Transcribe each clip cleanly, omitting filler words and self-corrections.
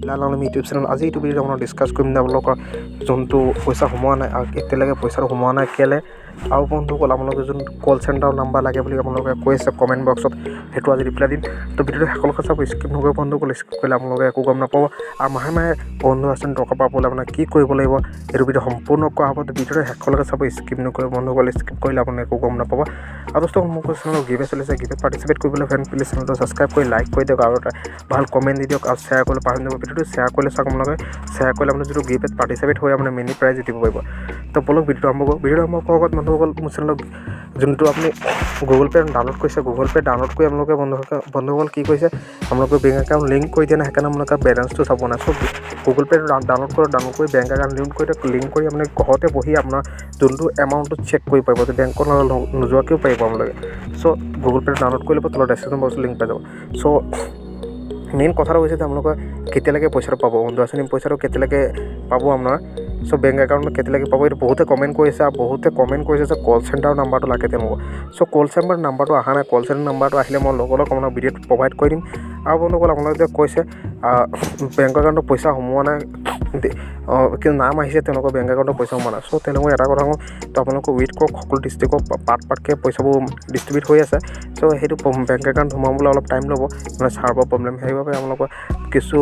লালম YouTube channel আজি এইটো ভিডিঅ'ত আপোনাৰ ডিছকাছ কৰিম আপোনালোকৰ যোনটো পইচা সোমোৱা নাই আৰু এতিয়ালৈকে পইচাটো সোমোৱা নাই কেলে আৰু বন্ধুসকল আপোনালোকে যোন কল চেণ্টাৰ নাম্বাৰ লাগে বুলি আপোনালোকে কৈ আছে কমেণ্ট বক্সত সেইটো আজি ৰিপ্লাই দিম তো ভিডিঅ'টো সকলোকে চাব স্কিপ নকৰিব বন্ধুসকল স্কিপ কৰিলে আপোনালোকে একো গম নাপাব আৰু মাহে মাহে বন্ধু আছে টকা পাবলৈ আপোনাক কি কৰিব লাগিব সেইটো ভিডিঅ' সম্পূৰ্ণ কোৱা হ'ব ভিডিঅ'টো সকলোকে চাব স্কিপ নকৰিব বন্ধুসকল স্কিপ কৰিলে আপুনি একো গম নাপাব আৰু দোস্ত মোৰ চেনেলত গিভে চলিছে গিভে পাৰ্টিচিপেট কৰিবলৈ ফ্ৰেণ্ড প্লিজ চেনেলটো ছাবস্ক্ৰাইব কৰি লাইক কৰি দিয়ক আৰু এটা ভাল কমেণ্ট দি দিয়ক আৰু শ্বেয়াৰ কৰিবলৈ পাহৰি যাব ভিডিঅ'টো শ্বেয়াৰ কৰিলে চাওক আপোনালোকে শ্বেয়াৰ কৰিলে আপুনি যিটো গিভেত পাৰ্টিচিপেট হৈ আপুনি মিনি প্ৰাইজ জিতিব পাৰিব তো বলক ভিডিঅ'টো আৰম্ভ কৰোঁ ভিডিঅ'টো আৰম্ভ কৰাৰ আগত বন্ধুসকল মোৰ চেনেলত যোনটো আপুনি গুগল পে' ডাউনলোড কৰিছে গুগল পে' ডাউনলোড কৰি আপোনালোকে বন্ধুসকল কি কৰিছে আপোনালোকে বেংক একাউণ্ট লিংক কৰি দিয়া নাই সেইকাৰণে আপোনালোকে বেলেঞ্চটো চাব নাই চ' গুগল পে' ডাউনলোড কৰি বেংক একাউণ্ট লিংক কৰি আপুনি ঘৰতে বহি আপোনাৰ যোনটো এমাউণ্টটো চেক কৰিব পাৰিব যে বেংকত নোযোৱাকৈও পাৰিব আপোনালোকে চ' গুগল পে' ডাউনলোড কৰি ল'ব তলত ডেছক্ৰিপশ্যন বক্সত লিংক পাই যাব চ' মেইন কথাটো হৈছে যে আপোনালোকে কেতিয়ালৈকে পইচাটো পাব বন্ধু আঁচনি পইচাটো কেতিয়ালৈকে পাব আপোনাৰ চ' বেংক একাউণ্টত কেতিয়ালৈকে পাব এইটো বহুতে কমেণ্ট কৰিছে আৰু বহুতে কমেণ্ট কৰিছে যে কল চেণ্টাৰৰ নাম্বাৰটো লাগে তেওঁলোকক চ' কল চেণ্টাৰ নাম্বাৰটো অহা নাই কল চেণ্টাৰ নাম্বাৰটো আহিলে মই লগ আপোনাক ভিডিঅ'টো প্ৰভাইড কৰি দিম আৰু বন্ধুসকল আপোনালোকে যে কৈছে বেংক একাউণ্টত পইচা সোমোৱা নাই কিন্তু নাম আহিছে তেওঁলোকৰ বেংক একাউণ্টত পইচা সোমোৱা নাই চ' তেওঁলোকক এটা কথা কওঁ তো আপোনালোকে ৱেইট কৰক সকলো ডিষ্ট্ৰিক্টত পাৰ্টকৈ পইচাবোৰ ডিষ্ট্ৰিবিউট হৈ আছে চ' সেইটো বেংক একাউণ্ট সোমাবলৈ অলপ টাইম ল'ব মানে চাৰ্ভাৰ প্ৰব্লেম সেইবাবে আপোনালোকৰ কিছু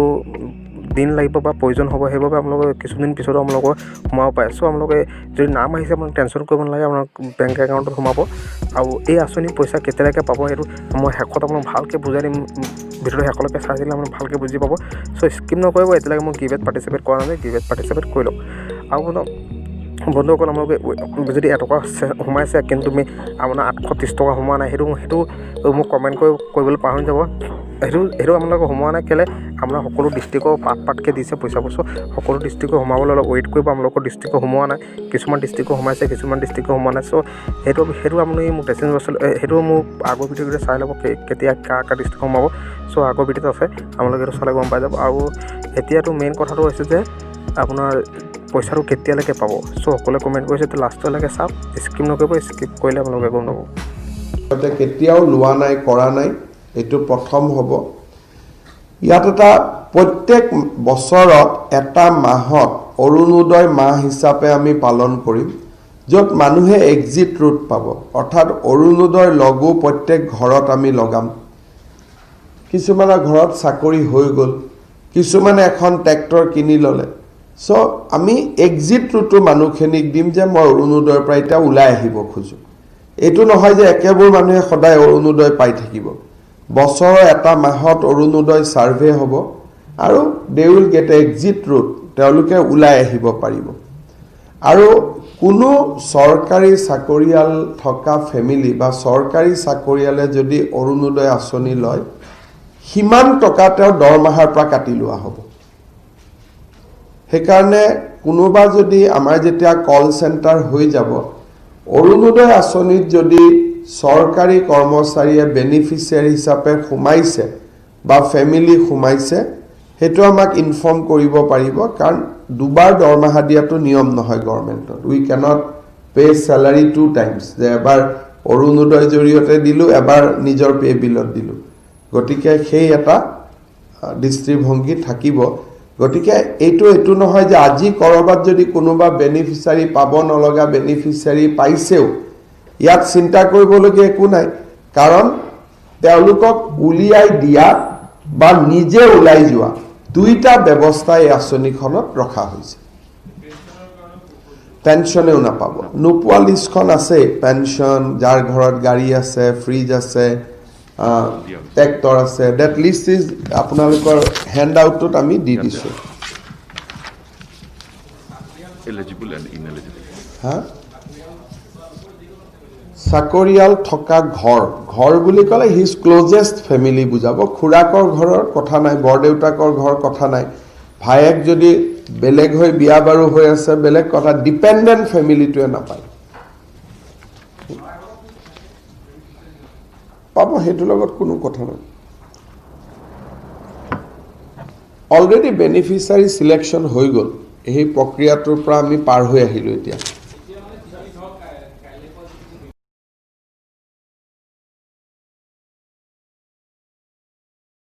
দিন লাগিব বা প্ৰয়োজন হ'ব সেইবাবে আপোনালোকে কিছুদিন পিছতো আপোনালোকৰ সোমাব পাৰে চ' আপোনালোকে যদি নাম আহিছে আপোনাক টেনশ্যন কৰিব নালাগে আপোনাক বেংক একাউণ্টত সোমাব আৰু এই আঁচনি পইচা কেতিয়ালৈকে পাব সেইটো মই শেষত আপোনাক ভালকৈ বুজাই দিম ভিডিঅ'টো শেষলৈকে চাই দিলে আপোনাক ভালকৈ বুজি পাব চ' স্কিপ নকৰিব এতিয়ালৈকে মই গিভেত পাৰ্টিচিপেট কৰা নাই গিভেত পাৰ্টিচিপেট কৰি লওক আৰু বন্ধুসকল আপোনালোকে যদি এটকা সোমাইছে কিন্তু তুমি আপোনাৰ 830 টকা সোমোৱা নাই সেইটো মোক কমেণ্ট কৰিবলৈ পাহৰি যাব সেইটো আপোনালোকে সোমোৱা নাই কেলৈ আপোনাৰ সকলো ডিষ্ট্ৰিক্টৰ পাৰ্টকৈ দিছে পইচাবোৰ চ' সকলো ডিষ্ট্ৰিক্টত সোমাবলৈ অলপ ৱেইট কৰিব আপোনালোকৰ ডিষ্ট্ৰিক্টত সোমোৱা নাই কিছুমান ডিষ্ট্ৰিক্টত সোমাইছে কিছুমান ডিষ্ট্ৰিক্টত সোমোৱা নাই চ' সেইটো আপুনি মোক ডেচিশ্যন সেইটো মোক আগৰ ভিডিঅ'টো চাই ল'ব কেতিয়া কাৰ ডিষ্ট্ৰিক্ট সোমাব চ' আগৰ ভিডিঅ'ত আছে আপোনালোকে সেইটো চালে গম পাই যাব আৰু এতিয়াতো মেইন কথাটো হৈছে যে আপোনাৰ পইচাটো কেতিয়ালৈকে পাব চ' সকলোৱে কমেণ্ট কৰিছে তো লাষ্টলৈকে চাওক স্কিপ নকৰিব স্কিপ কৰিলে আপোনালোকে গম নাপাব কেতিয়াও লোৱা নাই কৰা নাই এইটো প্ৰথম হ'ব ইয়াত এটা প্ৰত্যেক বছৰত এটা মাহত অৰুণোদয় মাহ হিচাপে আমি পালন কৰিম য'ত মানুহে এক্সিট ৰুট পাব অৰ্থাৎ অৰুণোদয় লগো প্ৰত্যেক ঘৰত আমি লগাম কিছুমানৰ ঘৰত চাকৰি হৈ গ'ল কিছুমানে এখন ট্ৰেক্টৰ কিনি ল'লে চ' আমি এক্সিট ৰুটটো মানুহখিনিক দিম যে মই অৰুণোদয়ৰ পৰা এতিয়া ওলাই আহিব খোজোঁ এইটো নহয় যে একেবোৰ মানুহে সদায় অৰুণোদয় পাই থাকিব বছৰৰ এটা মাহত অৰুণোদয় ছাৰ্ভে হ'ব আৰু they will get exit root তেওঁলোকে ওলাই আহিব পাৰিব আৰু কোনো চৰকাৰী চাকৰিয়াল থকা ফেমিলি বা চৰকাৰী চাকৰিয়ালে যদি অৰুণোদয় আঁচনি লয় সিমান টকা তেওঁ দৰমহাৰ পৰা কাটি লোৱা হ'ব সেইকাৰণে কোনোবা যদি আমাৰ যেতিয়া কল চেণ্টাৰ হৈ যাব অৰুণোদয় আঁচনিত যদি চৰকাৰী কৰ্মচাৰীয়ে বেনিফিচিয়াৰী হিচাপে সোমাইছে বা ফেমিলি সোমাইছে সেইটো আমাক ইনফৰ্ম কৰিব পাৰিব কাৰণ দুবাৰ দৰমহা দিয়াটো নিয়ম নহয় গভৰ্ণমেণ্টত উই কেনট পে চেলাৰী 2 টাইমছ যে এবাৰ অৰুণোদয়ৰ জৰিয়তে দিলোঁ এবাৰ নিজৰ পে বিলত দিলোঁ গতিকে সেই এটা দৃষ্টিভংগী থাকিব গতিকে এইটো নহয় যে আজি কৰবাত যদি কোনোবা বেনিফিচিয়াৰী পাব নলগা বেনিফিচিয়াৰী পাইছেও ইয়াত চিন্তা কৰিবলগীয়া একো নাই কাৰণ তেওঁলোকক উলিয়াই দিয়া বা নিজে ওলাই যোৱা দুইটা ব্যৱস্থা এই আঁচনিখনত ৰখা হৈছে পেঞ্চনেও নাপাব নোপোৱা লিষ্টখন আছে পেঞ্চন যাৰ ঘৰত গাড়ী আছে ফ্ৰিজ আছে ট্ৰেক্টৰ আছে ডেট লিষ্ট ইজ আপোনালোকৰ হেণ্ড আউটটোত আমি দি দিছোঁ চাকৰিয়াল থকা ঘৰ বুলি ক'লে হিজ ক্লজেষ্ট ফেমিলি বুজাব খুৰাকৰ ঘৰৰ কথা নাই বৰদেউতাকৰ ঘৰ কথা নাই ভায়েক যদি বেলেগ হৈ বিয়া বাৰু হৈ আছে বেলেগ কথা ডিপেণ্ডেণ্ট ফেমিলিটোৱে নাপায় পাব সেইটোৰ লগত কোনো কথা নাই অলৰেডি বেনিফিচিয়াৰী চিলেকশ্যন হৈ গ'ল এই প্ৰক্ৰিয়াটোৰ পৰা আমি পাৰ হৈ আহিলোঁ এতিয়া